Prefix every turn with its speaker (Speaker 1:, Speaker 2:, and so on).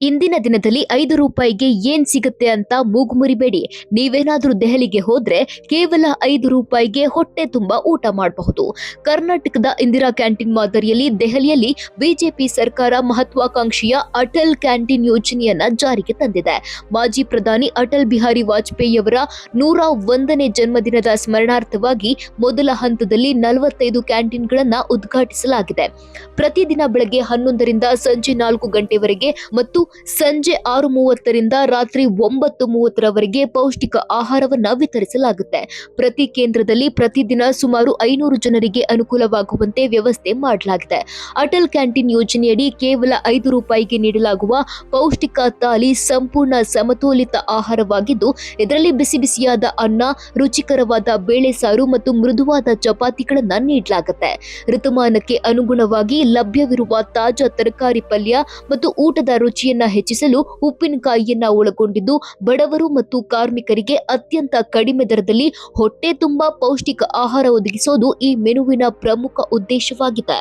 Speaker 1: ಇಂದಿನ ದಿನದಲ್ಲಿ 5 ರೂಪಾಯಿಗೆ ಏನ್ ಸಿಗುತ್ತೆ ಅಂತ ಮೂಗು ಮುರಿಬೇಡಿ. ನೀವೇನಾದ್ರೂ ದೆಹಲಿಗೆ ಹೋದ್ರೆ ಕೇವಲ 5 ರೂಪಾಯಿಗೆ ಹೊಟ್ಟೆ ತುಂಬಾ ಊಟ ಮಾಡಬಹುದು. ಕರ್ನಾಟಕದ ಇಂದಿರಾ ಕ್ಯಾಂಟೀನ್ ಮಾದರಿಯಲ್ಲಿ ದೆಹಲಿಯಲ್ಲಿ ಬಿಜೆಪಿ ಸರ್ಕಾರ ಮಹತ್ವಾಕಾಂಕ್ಷೆಯ ಅಟಲ್ ಕ್ಯಾಂಟೀನ್ ಯೋಜನೆಯನ್ನ ಜಾರಿಗೆ ತಂದಿದೆ. ಮಾಜಿ ಪ್ರಧಾನಿ ಅಟಲ್ ಬಿಹಾರಿ ವಾಜಪೇಯಿಯವರ 101ನೇ ಜನ್ಮದಿನದ ಸ್ಮರಣಾರ್ಥವಾಗಿ ಮೊದಲ ಹಂತದಲ್ಲಿ 45 ಕ್ಯಾಂಟೀನ್ಗಳನ್ನ ಉದ್ಘಾಟಿಸಲಾಗಿದೆ. ಪ್ರತಿದಿನ ಬೆಳಗ್ಗೆ 11ರಿಂದ ಸಂಜೆ 4 ಗಂಟೆವರೆಗೆ ಮತ್ತು ಸಂಜೆ 6:30ರಿಂದ ರಾತ್ರಿ 9:30ರವರೆಗೆ ಪೌಷ್ಟಿಕ ಆಹಾರವನ್ನ ವಿತರಿಸಲಾಗುತ್ತೆ. ಪ್ರತಿ ಕೇಂದ್ರದಲ್ಲಿ ಪ್ರತಿದಿನ ಸುಮಾರು 500 ಜನರಿಗೆ ಅನುಕೂಲವಾಗುವಂತೆ ವ್ಯವಸ್ಥೆ ಮಾಡಲಾಗಿದೆ. ಅಟಲ್ ಕ್ಯಾಂಟೀನ್ ಯೋಜನೆಯಡಿ ಕೇವಲ 5 ರೂಪಾಯಿಗೆ ನೀಡಲಾಗುವ ಪೌಷ್ಟಿಕ ಥಾಲಿ ಸಂಪೂರ್ಣ ಸಮತೋಲಿತ ಆಹಾರವಾಗಿದ್ದು, ಇದರಲ್ಲಿ ಬಿಸಿ ಬಿಸಿಯಾದ ಅನ್ನ, ರುಚಿಕರವಾದ ಬೇಳೆ ಸಾರು ಮತ್ತು ಮೃದುವಾದ ಚಪಾತಿಗಳನ್ನ ನೀಡಲಾಗುತ್ತೆ. ಋತುಮಾನಕ್ಕೆ ಅನುಗುಣವಾಗಿ ಲಭ್ಯವಿರುವ ತಾಜಾ ತರಕಾರಿ, ಪಲ್ಯ ಮತ್ತು ಊಟದ ರುಚಿಯನ್ನ ಹೆಚ್ಚಿಸಲು ಉಪ್ಪಿನಕಾಯಿಯನ್ನ ಒಳಗೊಂಡಿದ್ದು, ಬಡವರು ಮತ್ತು ಕಾರ್ಮಿಕರಿಗೆ ಅತ್ಯಂತ ಕಡಿಮೆ ದರದಲ್ಲಿ ಹೊಟ್ಟೆ ತುಂಬಾ ಪೌಷ್ಟಿಕ ಆಹಾರ ಒದಗಿಸೋದು ಈ ಮೆನುವಿನ ಪ್ರಮುಖ ಉದ್ದೇಶವಾಗಿದೆ.